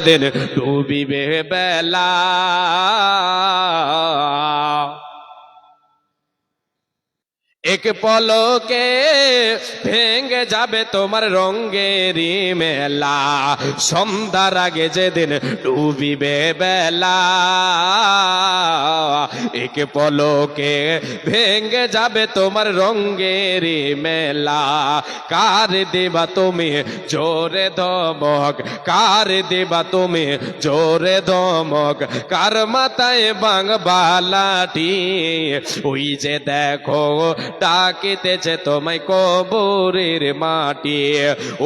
দিন ডুবিবে বেলা, এক পলকে ভেঙে যাবে তোমার রঙেরই মেলা, সন্ধ্যার আগে যেদিন ডুবিবে বেলা, এক পলকে ভেঙে যাবে তোমার রঙেরই মেলা। কার দেবা তুমি জোরে ধমক, কার দেবা তুমি জোরে ধমক, কার মাথায় বাংবা লাঠি, ওই যে দেখো ডাকিতেছে তোমায় কবরের মাটি,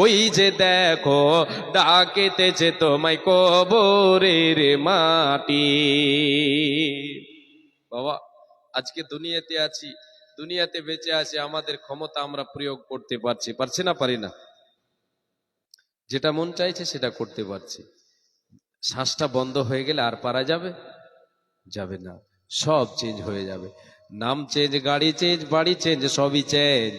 ওই যে দেখো ডাকিতেছে তোমায় কবরের মাটি। বাবা, আজকে দুনিয়াতে আছি, দুনিয়াতে বেঁচে আছি, আমাদের ক্ষমতা আমরা প্রয়োগ করতে পারছি না? পারি না? যেটা মন চাইছে সেটা করতে পারছি। শ্বাসটা বন্ধ হয়ে গেলে আর পারা যাবে? যাবে না। সব চেঞ্জ হয়ে যাবে। নাম চেঞ্জ, গাড়ি চেঞ্জ, বাড়ি চেঞ্জ, সবই চেঞ্জ।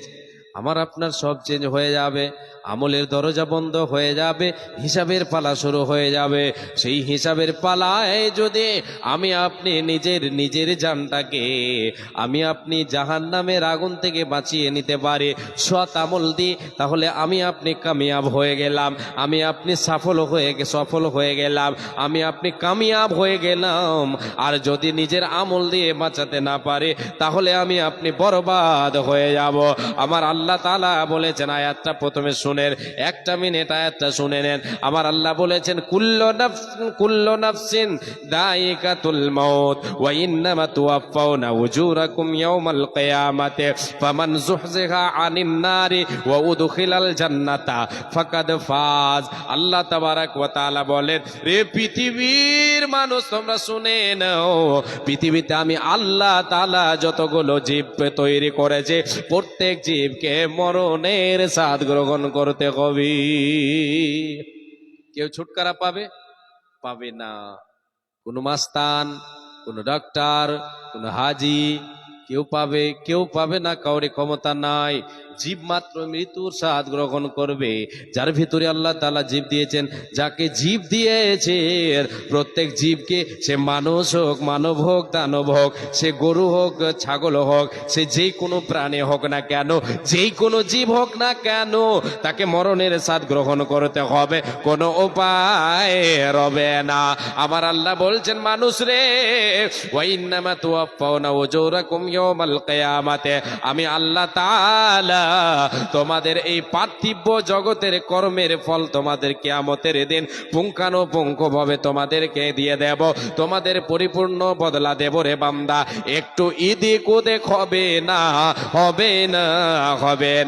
আমার আপনার সব চেঞ্জ হয়ে যাবে। আমলের দরজা বন্ধ হয়ে যাবে, হিসাবের পালা শুরু হয়ে যাবে। সেই হিসাবের পালায় যদি আমি আপনি নিজের জানটাকে আমি আপনি জাহান্নামের আগুন থেকে বাঁচিয়ে নিতে পারি সৎ আমল দিই, তাহলে আমি আপনি কামিয়াব হয়ে গেলাম, আমি আপনি সফল হয়ে গেলাম, আমি আপনি কামিয়াব হয়ে গেলাম। আর যদি নিজের আমল দিয়ে বাঁচাতে না পারে, তাহলে আমি আপনি বরবাদ হয়ে যাব। আমার আল্লাহ তাআলা বলেছেন, আয়াতটা প্রথমে শুনেন, একটা মিনিট আয়াতটা শুনে নেন। আমার আল্লাহ বলেছেন, কুল্লু নাফসিন দায়িকাতুল মাউত ওয়া ইন্নামা তুওয়াফাউনা উজুরাকুম ইয়াওমাল কিয়ামাতি ফামান যুহজিহা আনিন নারি ওয়া উদখিলাল জান্নাতা ফাকাদ ফাজ। আল্লাহ তাবারাক ওয়া তাআলা বলেন, রে পৃথিবীর মানুষ তোমরা শুনে নাও, পৃথিবীতে আমি আল্লাহ তাআলা যতগুলো জীব তৈরি করেছে, প্রত্যেক জীবকে মরণের স্বাদ গ্রহণ করতে হবে। কেউ ছুটকারা পাবে না। কোন মাস্তান, কোন ডাক্তার, কোন হাজি, কেউ পাবে না, কাউরে ক্ষমতা নাই। জীব মাত্র মৃত্যুর স্বাদ গ্রহণ করবে। যার ভিতরে আল্লাহ তাআলা জীব দিয়েছেন, যাকে জীব দিয়েছে, প্রত্যেক জীবকে, সে মানুষ হোক, মানব হোক, দানব হোক, সে গরু হোক, ছাগল হোক, সে যেই কোনো প্রাণী হোক না কেন, যেই কোনো জীব হোক না কেন, তাকে মরণের স্বাদ গ্রহণ করতে হবে, কোনো উপায় রবে না। আমার আল্লাহ বলছেন, মানুষ রে, ওয়া ইন্নামা তুওয়াফাউনা উজুরাকুম ইয়াওমাল কিয়ামাতি, আমি আল্লাহ তাআলা তোমাদের এই পার্থিব জগতের কর্মের ফল তোমাদের কিয়ামতের দিন পুঙ্খানুপুঙ্খভাবে তোমাদেরকে দিয়ে দেব, তোমাদের পরিপূর্ণ বদলা দেব রে বান্দা। একটু এদিক ওদিক হবে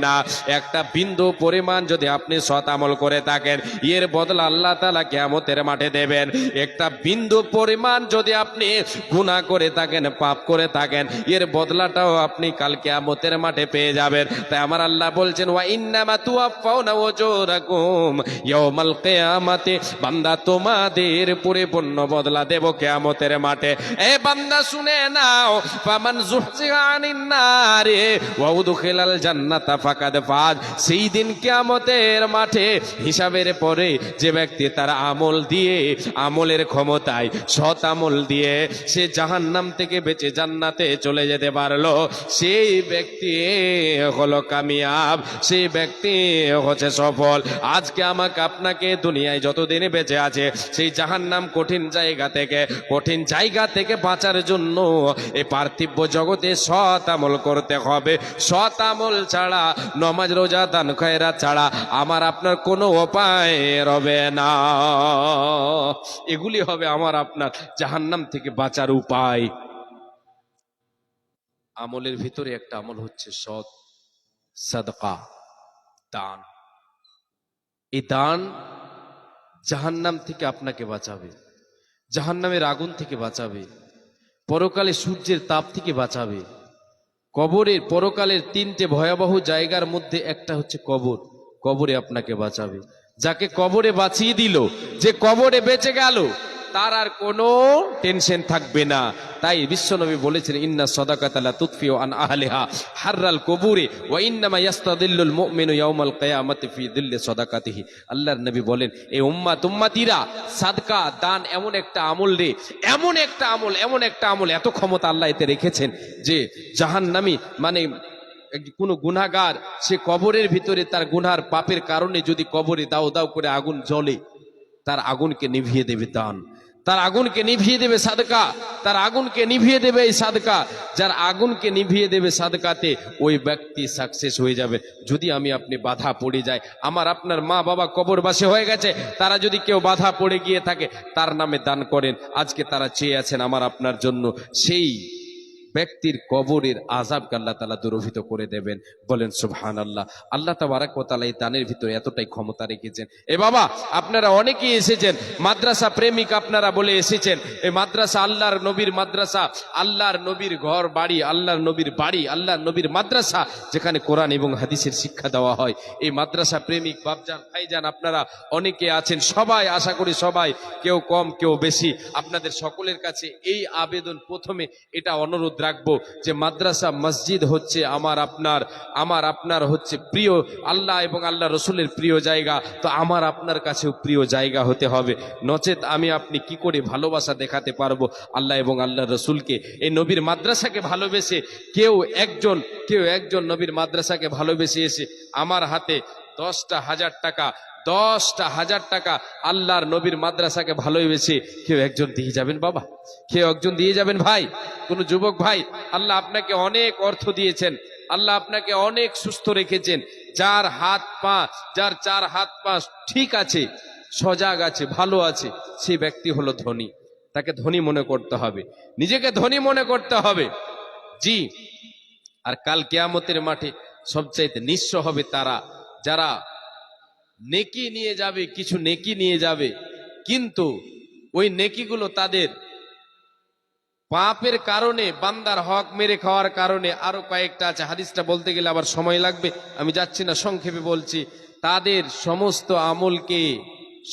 না। একটা বিন্দু পরিমাণ যদি আপনি সৎ আমল করে থাকেন, এর বদলা আল্লাহ তাআলা কিয়ামতের মাঠে দেবেন। একটা বিন্দু পরিমাণ যদি আপনি গুনাহ করে থাকেন, পাপ করে থাকেন, এর বদলাটাও আপনি কাল কিয়ামতের মাঠে পেয়ে যাবেন। তাই আমার আল্লাহ বলছেন, ওয়া ইন্নামা তুওয়াফাউনা উজুরাকুম ইয়াওমাল কিয়ামাতি, বান্দা তোমাদের পরিপূর্ণ বদলা দেব কিয়ামতের মাঠে। এ বান্দা শুনে নাও, ফামান যুহজিহা আনিন নারি ওয়া উদখিলাল জান্নাতা ফাকাদ ফাজ। সেই দিন কিয়ামতের মাঠে হিসাবের পরে যে ব্যক্তি তার আমল দিয়ে, আমলের ক্ষমতায়, সৎ আমল দিয়ে সে জাহান্নাম থেকে বেঁচে জান্নাতে চলে যেতে পারলো, সেই ব্যক্তি হলো কামিয়াব, সেই ব্যক্তি হচ্ছে সফল। আজকে আমাকে আপনাকে দুনিয়ায় যতদিন বেঁচে আছে, সেই জাহান্নাম কঠিন জায়গা থেকে বাঁচার জন্য এই পার্থিব জগতে সৎ আমল করতে হবে। সৎ আমল ছাড়া, নামাজ রোজা দান খয়রাত ছাড়া আমার আপনার কোনো উপায় রবে না। এগুলি হবে আমার আপনার জাহান্নাম থেকে বাঁচার উপায়। আমলের ভিতরে একটা আমল হচ্ছে সৎ সাদকা, দান। এই দান জাহান্নাম থেকে আপনাকে বাঁচাবে, জাহান্নামের আগুন থেকে বাঁচাবে, পরকালে সূর্যের তাপ থেকে বাঁচাবে। পরকালের তিনটে ভয়াবহ জায়গার মধ্যে একটা হচ্ছে কবর। কবরে আপনাকে বাঁচাবে। যাকে কবরে বাঁচিয়ে দিল, যে কবরে বেঁচে গেল, তার আর কোনো টেনশন থাকবে না। তাই বিশ্বনবী বলেছেন, ইন্না সাদাকাতা লা তুতফিউ আন আহলিহা হাররাল কুবুরি ওয়া ইন্নামা ইয়াস্তাদিল্লুল মুমিনু ইয়াউমাল কিয়ামাতি ফি দিল্লি সাদাকাতিহি। আল্লাহর নবী বলেন, এই উম্মতিরা, সাদকা দান এমন একটা আমল রে, এমন একটা আমল, এত ক্ষমতা আল্লাহ এতে রেখেছেন যে জাহান্নামী মানে কোন গুনাহগার, সে কবরের ভিতরে তার গুনার পাপের কারণে যদি কবরে দাও দাও করে আগুন জ্বলে, তার আগুনকে নিভিয়ে দেবে দান, তার আগুনকে নিভিয়ে দেবে সাদকা, তার আগুনকে নিভিয়ে দেবে এই সাদকা। যার আগুনকে নিভিয়ে দেবে সাদকাতে, ওই ব্যক্তি সাকসেস হয়ে যাবে। যদি আমি আপনি বাধা পড়ে যায়, আমার আপনার মা বাবা কবরবাসী হয়ে গেছে, তারা যদি কেউ বাধা পড়ে গিয়ে থাকে, তার নামে দান করেন, আজকে তারা চেয়ে আছেন আমার আপনার জন্য, সেই ব্যক্তির কবরের আযাবকে আল্লাহ তাআলা দূরীভূত করে দেবেন। বলেন সুবহানাল্লাহ। আল্লাহ তাবারক ওয়া তাআলা এই দানের ভিতরে এতটাই ক্ষমতা রেখেছেন। এ বাবা, আপনারা অনেকেই এসেছেন মাদ্রাসা প্রেমিক, আপনারা বলে এসেছেন এই মাদ্রাসা আল্লাহর নবীর মাদ্রাসা, আল্লাহর নবীর ঘর বাড়ি, আল্লাহর নবীর বাড়ি, আল্লাহর নবীর মাদ্রাসা, যেখানে কোরআন এবং হাদিসের শিক্ষা দেওয়া হয়। এই মাদ্রাসা প্রেমিক বাপজান ভাইজান আপনারা অনেকে আছেন, সবাই আশা করি সবাই, কেউ কম কেউ বেশি, আপনাদের সকলের কাছে এই আবেদন, প্রথমে এটা অনুরোধ রাখবো যে মাদ্রাসা মসজিদ হচ্ছে আমার আপনার হচ্ছে প্রিয়, আল্লাহ এবং আল্লাহ রসুলের প্রিয় জায়গা, তো আমার আপনার কাছেও প্রিয় জায়গা হতে হবে। নচেত আমি আপনি কি করে ভালোবাসা দেখাতে পারবো আল্লাহ এবং আল্লাহ রসুলকে? এই নবীর মাদ্রাসাকে ভালোবেসে কেউ একজন নবীর মাদ্রাসাকে ভালোবেসে এসে আমার হাতে 10,000 টাকা আল্লাহর নবীর মাদ্রাসাকে ভালোবেসে কেউ একজন দিয়ে যাবেন বাবা, কেউ একজন দিয়ে যাবেন ভাই, কোন যুবক ভাই। আল্লাহ আপনাকে অনেক অর্থ দিয়েছেন, আল্লাহ আপনাকে অনেক সুস্থ রেখেছেন। যার চার হাত পা ঠিক আছে, সজাগ আছে, ভালো আছে, সেই ব্যক্তি হলো ধনী। তাকে ধনী মনে করতে হবে, নিজেকে ধনী মনে করতে হবে। জি, আর কাল কিয়ামতের মাঠে সবচাইতে নিঃস্ব হবে তারা, যারা নেকি নিয়ে যাবে, কিছু নেকি নিয়ে যাবে, কিন্তু ওই নেকিগুলো তাদের পাপের কারণে, বান্দার হক মেরে খাওয়ার কারণে, আরো কয়েকটা আছে, হাদিসটা বলতে গেলে আবার সময় লাগবে, আমি যাচ্ছি না, সংক্ষেপে বলছি। তাদের সমস্ত আমলকে,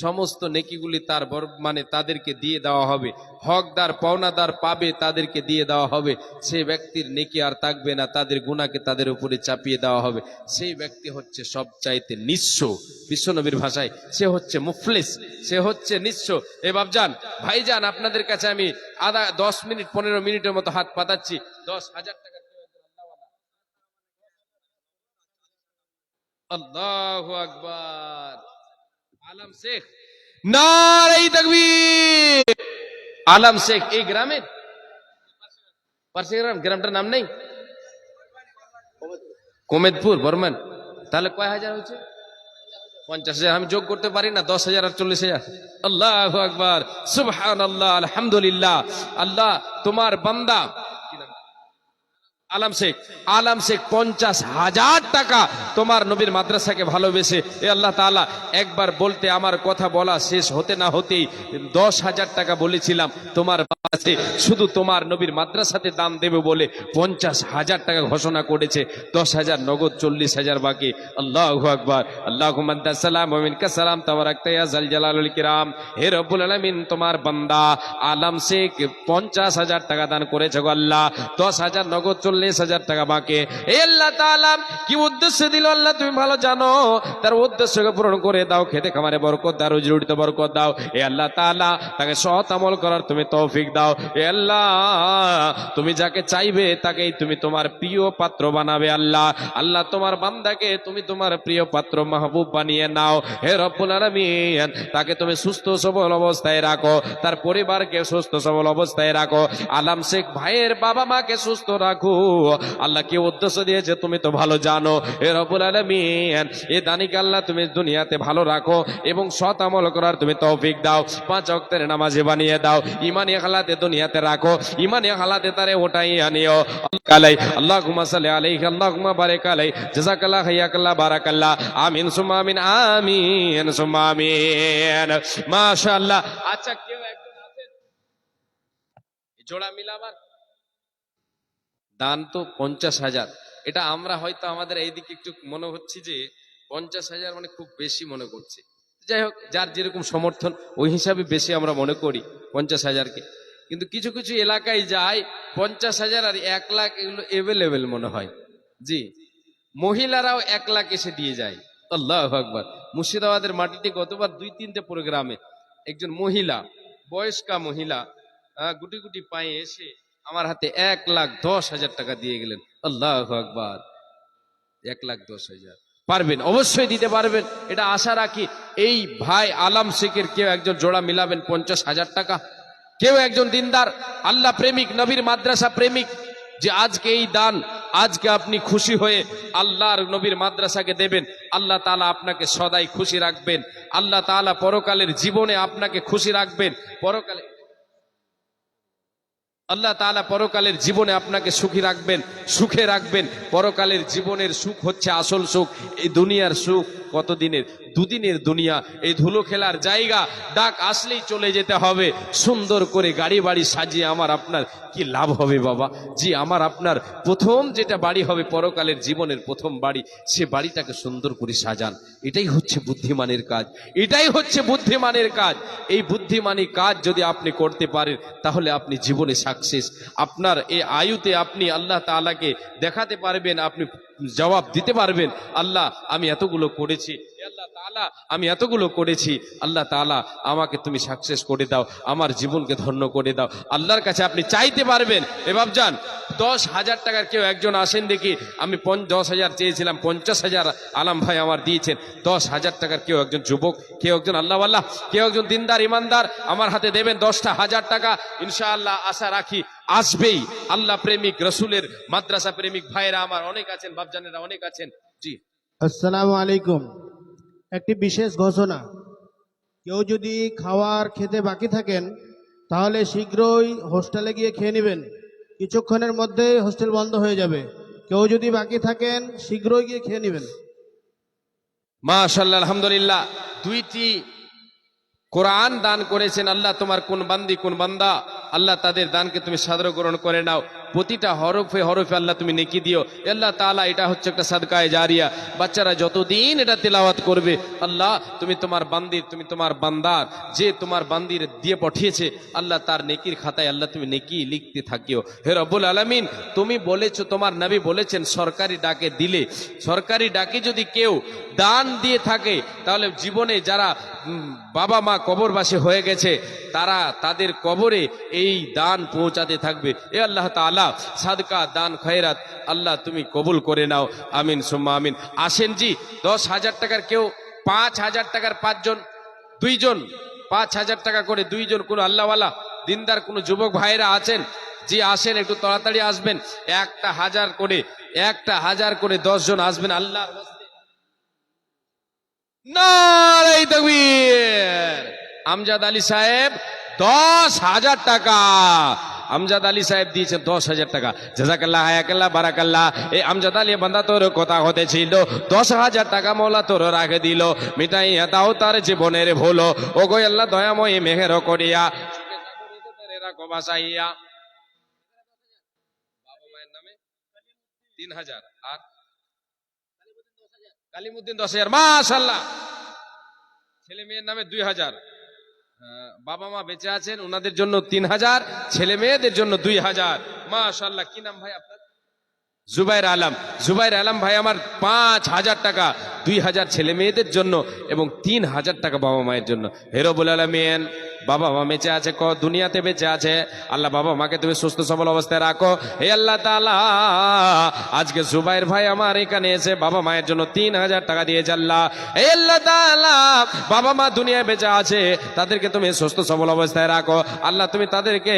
সমস্ত নেকিগুলি তাদেরকে দিয়ে দেওয়া হবে, হকদার পাওনাদার পাবে, তাদেরকে দিয়ে দেওয়া হবে। সেই ব্যক্তির নেকি আর থাকবে না, তাদের গুনাহকে তাদের উপরে চাপিয়ে দেওয়া হবে। সেই ব্যক্তি হচ্ছে সবচাইতে নিঃস্ব, বিশ্বনবীর ভাষায় সে হচ্ছে মুফলিস, সে হচ্ছে নিঃস্ব। এ বাপজান ভাইজান, আপনাদের কাছে আমি 10 মিনিট 15 মিনিটের মতো হাত পাতাচ্ছি। 10,000 টাকা। আল্লাহু আকবার। আলম শেখ, নারে তাকবীর। আলম শেখ এই গ্রামের পাশে গ্রামটার নাম নেই? কোমেদপুর, বর্মান। তাহলে কয় হাজার হয়েছে? 50,000। আমি যোগ করতে পারি না, 10,000 আর 40,000। আল্লাহু আকবার, সুবহানাল্লাহ, আলহামদুলিল্লাহ। আল্লাহ তোমার বান্দা আলম শেখ 50,000 টাকা তোমার নবীর মাদ্রাসাকে ভালোবেসে, এ আল্লাহ তাআলা, একবার বলতে আমার কথা বলা শেষ হতে না হতেই 10,000 টাকা বলেছিলাম তোমার কাছে, শুধু তোমার নবীর মাদ্রাসাতে দান দেবে বলে 50,000 টাকা ঘোষণা করেছে। 10,000 নগদ, 40,000 বাকি। আল্লাহু আকবার। আল্লাহুম্মা আনতা সালাম ওয়া মিনকা সালাম, তাবারাকতা ইয়া যাল জালালিল কিরাম। হে রব্বুল আলামিন, তোমার বান্দা আলম শেখ 50,000 টাকা দান করেছে গো আল্লাহ। 10,000 নগদ, 40,000 টাকা বাকি। হে আল্লাহ তাআলা, কি উদ্দেশ্য দিল আল্লাহ তুমি ভালো জানো, তার উদ্দেশ্যকে পূরণ করে দাও, খেতে খামারে বরকত দাও, রুজি রুটিতে বরকত দাও। হে আল্লাহ তাআলা, তাকে সৎ আমল করার তুমি তৌফিক দাও। হে আল্লাহ, তুমি যাকে চাইবে তাকেই তুমি তোমার প্রিয় পাত্র বানাবে। আল্লাহ তোমার বান্দাকে তুমি তোমার প্রিয় পাত্র মাহবুব বানিয়ে নাও। হে রব্বুল আলামিন, তাকে তুমি সুস্থ সবল অবস্থায় রাখো, তার পরিবারকে সুস্থ সবল অবস্থায় রাখো। আলম শেখ ভাইয়ের বাবা মাকে সুস্থ রাখো। আল্লাহ কি উদ্দেশ্য দিয়েছে তুমি তো ভালো জানো। হে রব্বুল আলামিন, এ দানিকে আল্লাহ তুমি দুনিয়াতে ভালো রাখো এবং সৎ আমল করার তুমি তৌফিক দাও। 5 ওয়াক্তের নামাজি বানিয়ে দাও, ইমানি হালাতে দুনিয়াতে রাখো, ইমানি হালাতে তারে ওটাই আনিও। কালাই আল্লাহুম্মা সাল্লি আলাইহি, আল্লাহুম্মা বারিক আলাইহি, জাযাকাল্লাহ, হাইয়াকাল্লাহ, বারাকাল্লাহ। আমিন সুম্মা আমিন, আমিন সুম্মা আমিন। মাশাআল্লাহ। আচ্ছা, কেউ একজন আছেন জোড়া মিলাবার? দান তো 50,000। এটা আমরা হয়তো আমাদের এইদিকে একটু মনে হচ্ছে যে 50,000 মানে খুব বেশি মনে করছে। যাই হোক, যার যেরকম সমর্থন ওই হিসাবে বেশি আমরা মনে করি। 50,000কে। কিন্তু কিছু কিছু এলাকায় যায় 50,000 আর 1 লাখ এগুলো এভেলেবেল মনে হয়। জি, মহিলারাও 1 লাখ এসে দিয়ে যায়। আল্লাহু আকবার। মুর্শিদাবাদের মাটিতে গতবার 2-3টে প্রোগ্রামে একজন মহিলা, বয়স্কা মহিলা, গুটি গুটি পায়ে এসে আমার হাতে 1,10,000 টাকা দিয়ে গেলেন। আল্লাহু আকবার। 1,10,000 পারবেন, অবশ্যই দিতে পারবেন, এটা আশা রাখি। এই ভাই আলাম শেখের কেউ একজন জোড়া মিলাবেন 50,000 টাকা। কেউ একজন দিনদার আল্লাহ প্রেমিক, নবীর মাদ্রাসা প্রেমিক, যে আজকে এই দান, আজকে আপনি খুশি হয়ে আল্লাহর নবীর মাদ্রাসাকে দেবেন, আল্লাহ তাআলা আপনাকে সদাই খুশি রাখবেন। আল্লাহ তাআলা পরকালের জীবনে আপনাকে খুশি রাখবেন। পরকালে আল্লাহ তাআলা পরকালের জীবনে আপনাকে সুখী রাখবেন, সুখে রাখবেন। পরকালের জীবনের সুখ হচ্ছে আসল সুখ। এই দুনিয়ার সুখ কতদিনের? দুদিনের দুনিয়া। এই ধুলো খেলার জায়গা, ডাক আসলেই চলে যেতে হবে। সুন্দর করে গাড়ি বাড়ি সাজিয়ে আমার আপনার কি লাভ হবে বাবা? জি, আমার আপনার প্রথম যেটা বাড়ি হবে পরকালের জীবনের প্রথম বাড়ি, সে বাড়িটাকে সুন্দর করে সাজান। এটাই হচ্ছে বুদ্ধিমানের কাজ, এটাই হচ্ছে বুদ্ধিমানের কাজ। এই বুদ্ধিমানী কাজ যদি আপনি করতে পারেন তাহলে আপনি জীবনে সাকসেস। আপনার এই আয়ুতে আপনি আল্লাহ তাআলাকে দেখাতে পারবেন, আপনি জবাব দিতে পারবেন, আল্লাহ আমি এতগুলো করেছি, আল্লাহ তাআলা আমি এতগুলো করেছি, আল্লাহ তাআলা আমাকে তুমি সাকসেস করে দাও, আমার জীবনকে ধন্য করে দাও। আল্লাহর কাছে আপনি চাইতে পারবেন। এবার যান 10,000 টাকার কেউ একজন আসেন দেখি। আমি 10,000 চেয়েছিলাম, 50,000 আলাম ভাই আমার দিয়েছেন। 10,000 টাকার কেউ একজন যুবক, কেউ একজন আল্লাহওয়াল্লাহ, কেউ একজন দিনদার ইমানদার আমার হাতে দেবেন 10,000 টাকা। ইনশাআল্লাহ আশা রাখি আসবেই। আল্লাহ প্রেমিক, রসুলের মাদ্রাসা প্রেমিক ভাইরা আমার অনেক আছেন, বাপজানেরা অনেক আছেন। জি, আসসালামু আলাইকুম। একটি বিশেষ ঘোষণা, কেউ যদি খাওয়ার খেতে বাকি থাকেন তাহলে শীঘ্রই হোস্টেলে গিয়ে খেয়ে নেবেন। কিছুক্ষণের মধ্যেই হোস্টেল বন্ধ হয়ে যাবে। কেউ যদি বাকি থাকেন শীঘ্রই গিয়ে খেয়ে নেবেন। মাশাআল্লাহ, আলহামদুলিল্লাহ। 2টি কোরআন দান করেছেন আল্লাহ। তোমার কোন বান্দি কোন বান্দা, আল্লাহ তাদের দানকে তুমি সাদর গ্রহণ করে নাও। প্রতিটা হরফে হরফে আল্লাহ তুমি নেকি দিও আল্লাহ তাআলা। এটা হচ্ছে একটা সাদকায়ে জারিয়া। বাচ্চারা যতদিন এটা তেলাওয়াত করবে, আল্লাহ তুমি তোমার বান্দির, তুমি তোমার বান্দার, যে তোমার বান্দির দিয়ে পাঠিয়েছে আল্লাহ, তার নেকির খাতায় আল্লাহ তুমি নেকি লিখতে থাকিও। হে রব্বুল আলামিন, তুমি বলেছো, তোমার নবী বলেছেন সরকারি ডাকে দিলে, সরকারি ডাকে যদি কেউ দান দিয়ে থাকে তাহলে জীবনে যারা বাবা মা কবরবাসী হয়ে গেছে তারা তাদের কবরে এই দান পৌঁছাতে থাকবে। এ আল্লাহ তাআলা সাদকা দান খয়রাত আল্লাহ তুমি কবুল করে নাও। আমিন সুম্মা আমিন। আসেন জি, 10,000 টাকার কেউ, 5,000 টাকার 5 জন, 2 জন, 5,000 টাকা করে 2 জন। কোন আল্লাহওয়ালা দিনদার কোন যুবক ভাইরা আছেন? জি আসেন, একটু তাড়াতাড়ি আসবেন। 1,000 করে, 1,000 করে 10 জন আসবেন আল্লাহর হস্তে। নারে তাকবীর। আমজাদ আলী সাহেব 10,000 টাকা, আমজাদ আলী সাহেব দিয়েছেন 10,000 টাকা। জাযাকাল্লাহ, হায়াকাল্লাহ, বারাকাল্লাহ। এই আমজাদ আলী বান্দা তোর কথা হতে ছিল, 10,000 টাকা মওলা তোর রাখে দিল, মিটাইয়া দাও তার জীবনের ভুল। ও গো আল্লাহ দয়াময় মেহের করিয়া রাখো বাসাইয়া। বাবা মায়ের নামে 3,000 আর কালিমুদ্দিন 10,000। মাশাআল্লাহ। ছেলে মেয়ের নামে 2,000। বাবা মা বেঁচে আছেন, ওনাদের জন্য 3,000, ছেলে মেয়েদের জন্য 2,000। মাশাআল্লাহ। কি নাম ভাই আপনার? জুবাইর আলম। জুবাইর আলম ভাই আমার 5,000 টাকা, 2,000 ছেলে মেয়েদের জন্য এবং 3,000 টাকা বাবা মায়ের জন্য। হে রব্বুল আলামিন, বাবা মা বেঁচে আছে, দুনিয়াতে বেঁচে আছে, আল্লাহ বাবা মাকে তুমি সুস্থ সবল অবস্থায় রাখো। হে আল্লাহ তাআলা, আজকে জুবাইর ভাই আমার এখানে এসে বাবা মায়ের জন্য 3,000 টাকা দিয়েছে আল্লাহ। হে আল্লাহ তাআলা, বাবা মা দুনিয়ায় বেঁচে আছে, তাদেরকে তুমি সুস্থ সবল অবস্থায় রাখো আল্লাহ। তুমি তাদেরকে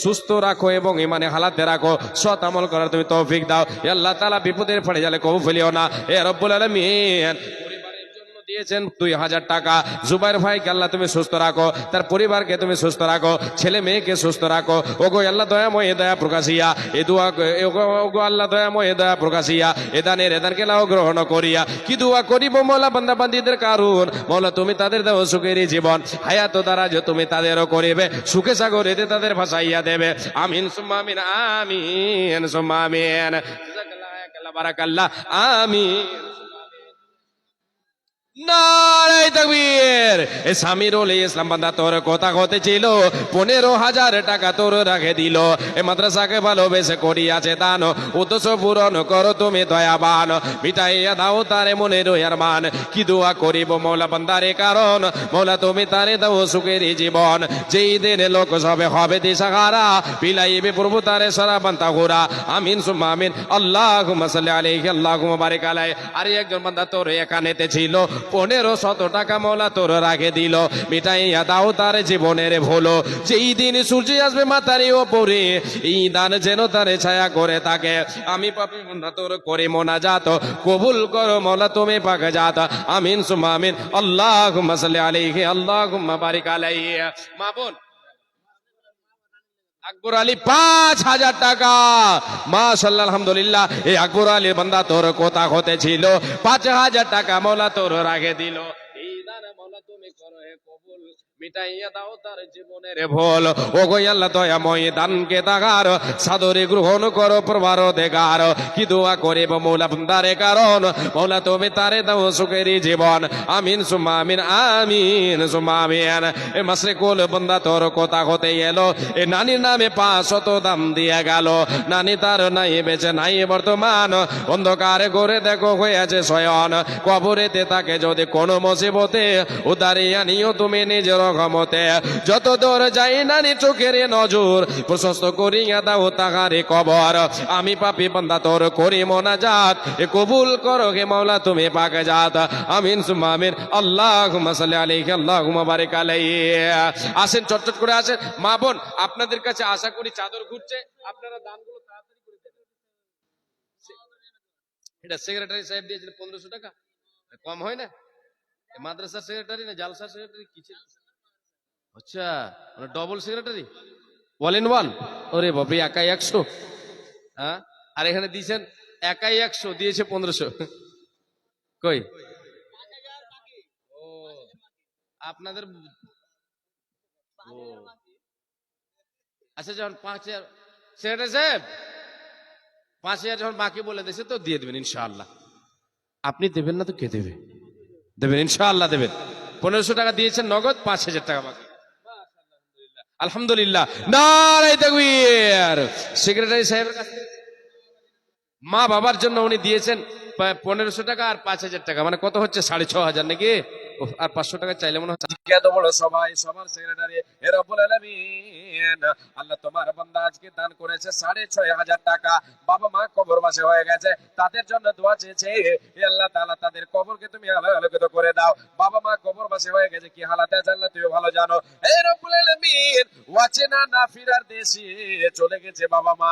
সুস্থ রাখো এবং ইমানে হালাতে রাখো, সৎ আমল করার তুমি তৌফিক দাও। হে আল্লাহ তাআলা, বিপদের পড়ে গেলে কবু ফেলিও না। হে রব্বুল আলামিন, দিয়েছেন 2,000 টাকা। জুবাইর ভাইকে আল্লাহ তুমি সুস্থ রাখো, তার পরিবারকে তুমি সুস্থ রাখো, ছেলে মেয়েকে সুস্থ রাখো। ওগো আল্লাহ দয়াময় দয়া প্রকাশিয়া এ দোয়া, ওগো আল্লাহ দয়াময় দয়া প্রকাশিয়া এদানকে লাও গ্রহণ করিয়া। কি দোয়া করিব মওলা বান্দা বান্দীদের কারণ, মওলা তুমি তাদের দাও সুখের জীবন, হায়াত দ্বারা যে তুমি তাদেরও করিবে সুখে সাগরেতে তাদের ভাসাইয়া দেবে। আমিন সুম্মা আমিন, আমিন সুম্মা আমিন। জাযাকাল্লাহ, বারাকাল্লাহ, আমিন। নারায়ে তাকবীর। এ সামিরুল ইসলাম বান্দা তোর কথা হতে ছিল, 15,000 টাকা তোর রাখে দিল। এ মাদ্রাসাকে ভালোবেসে করিয়াছে দান, উদ্দেশ্য পূরণ করো তুমি দয়াবান। মিটাইয়া দাও তারে মনের আরমান, কি দোয়া করিব মৌলা বান্দারে কারণ, মৌলা তুমি তারে দাও সুখের জীবন। যেই দিনে লোক সবে হবে দিশাহারা, বিলাইবে প্রভু তারে সারা বান্তা ঘোরা। আমিন সুম্মা আমিন। আল্লাহুম্মা সাল্লি আলাইহি আল্লাহুম্মা বারিক আলাইহি। আর একজন বান্দা তোর এখানেতে ছিল, 1500 টাকা মৌলা তোর রাখে দিল। মিটাইয়া দাও তার জীবনের ভুলো, যেই দিন সূর্য আসবে মাথার ওপরে, এই দান যেন তারে ছায়া করে থাকে। আমি পাপী বান্দা তোর করে মোনাজাত, কবুল করো মৌলা তুমি পাক জাত। আমিন সুম্মা আমিন। আল্লাহুম্মা সাল্লি আলাইহি আল্লাহুম্মা বারিক আলাইহি। মা বোন, আকবর আলী 5,000 টাকা, মাশাআল্লাহ আলহামদুলিল্লাহ। এই আকবর আলীর বান্দা তোর কথা হতে ছিল, 5,000 টাকা মৌলা তোর রাখে দিল। এই দান মৌলা তুমি করো হে কবুল, মিটাইয়া দাও তার জীবনের ভুল। ও গো আল্লাহ দয়াময় দানকে তাগার সাদরে গ্রহণ করো প্রভার দেগার। কি দোয়া করিব মৌলা বান্দারে কারণ, মৌলা তুমি তারে দাও সুখের জীবন। আমিন সুম্মা আমিন। আমিন সুম্মা আমিন। এ মাসরিকুল বান্দা তোর কথা হতে এলো, এ নানির নামে 500 দাম দিয়ে গেল। নানি তার নাই বেঁচে নাই বর্তমান, অন্ধকারে ঘরে দেখো হয়েছে শয়ন। কবরেতে তাকে যদি কোনো মুসিবতে উদারিয়া নিও তুমি নিজের ক্ষমতে। যত দূর যাই নানি চোখের নজর, প্রশস্ত করিয়া দাও তাহারে কবর। আমি পাপী বান্দা তোর করি মোনাজাত, এ কবুল করো হে মাওলা তুমি পাক জাত। আমিন সুম্মা আমিন। আল্লাহুম্মা সাল্লি আলাইহি আল্লাহুম্মা বারিক আলাইহি। আসেন চটচট করে আসেন। মা বোন, আপনাদের কাছে আশা করি চাদর ঘুরছে, আপনারা দানগুলো তাড়াতাড়ি করে দেবেন। এটা সেক্রেটারি সাহেব দিয়েছিল 1500 টাকা, কম হয় না? মাদ্রাসার সেক্রেটারি না জালসার সেক্রেটারি কি ছিল? আচ্ছা, মানে double secretary, one in one. ওরে বাবা, একাই 100। হ্যাঁ, আর এখানে দিয়েছেন একাই 100, দিয়েছে 1500। কই ও আপনাদের ও আচ্ছা, যখন 5,000 সেক্রেটারি সাহেব 5,000 যখন বাকি বলে দিয়েছে তো দিয়ে দেবেন ইনশাআল্লাহ। আপনি দেবেন না তো কে দেবে? দেবেন ইনশাআল্লাহ দেবেন। 1500 টাকা দিয়েছেন নগদ, 5,000 টাকা বাকি। আলহামদুলিল্লাহ, নারায়ে তাকবীর। সেক্রেটারি সাহেবের কাছে মা বাবার জন্য উনি দিয়েছেন 1500 টাকা আর 5,000 টাকা, মানে কত হচ্ছে 6,500 নাকি? উফ, আর 500 টাকা চাইলে মনে হচ্ছে এত বড় সবাই সবার সেক্রেটারি হে রব্বুল আলামিন। আল্লাহ তোমার বান্দা আজকে দান করেছে 6,500 টাকা। বাবা মা কবরবাসী হয়ে গেছে, তাদের জন্য দোয়া চেয়েছে, হে আল্লাহ তাআলা তাদের কবরকে তুমি আলোকিত করে দাও। বাবা মা কবরবাসী হয়ে গেছে, কি হালাতে আছে আল্লাহ তুমি ভালো জানো। হে রব্বুল আলামিন, ওয়াচেনা না ফিরার দেশে চলে গেছে বাবা মা,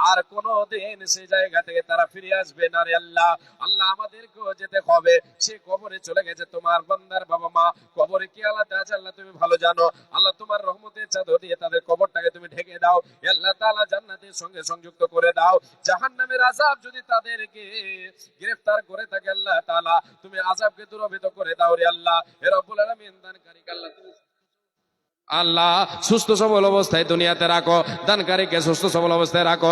আর কোনো দিন সেই জায়গা থেকে তারা ফিরে আসবে না রে আল্লাহ। আল্লাহ আমাদেরকেও যেতে হবে, সে কবরে চলে গেছে তোমার বান্দার বাবা মা, কবরে কি হালাতে আছে আল্লাহ তুমি ভালো জানো। আল্লাহ তোমার রহমতের চাদর দিয়ে তাদের কবরটাকে তুমি ঢেকে দাও। হে আল্লাহ তাআলা জান্নাতের সঙ্গে সংযুক্ত করে দাও। জাহান্নামের আযাব যদি তাদেরকে গ্রেফতার করে থাকে আল্লাহ তাআলা তুমি আযাবকে দূরীভূত করে দাও রে আল্লাহ। হে রব্বুল আলামিন, দানকারী আল্লাহ তুমি আল্লাহ সুস্থ সবল অবস্থায় দুনিয়াতে রাখো, দানকারীকে সুস্থ সবল অবস্থায় রাখো।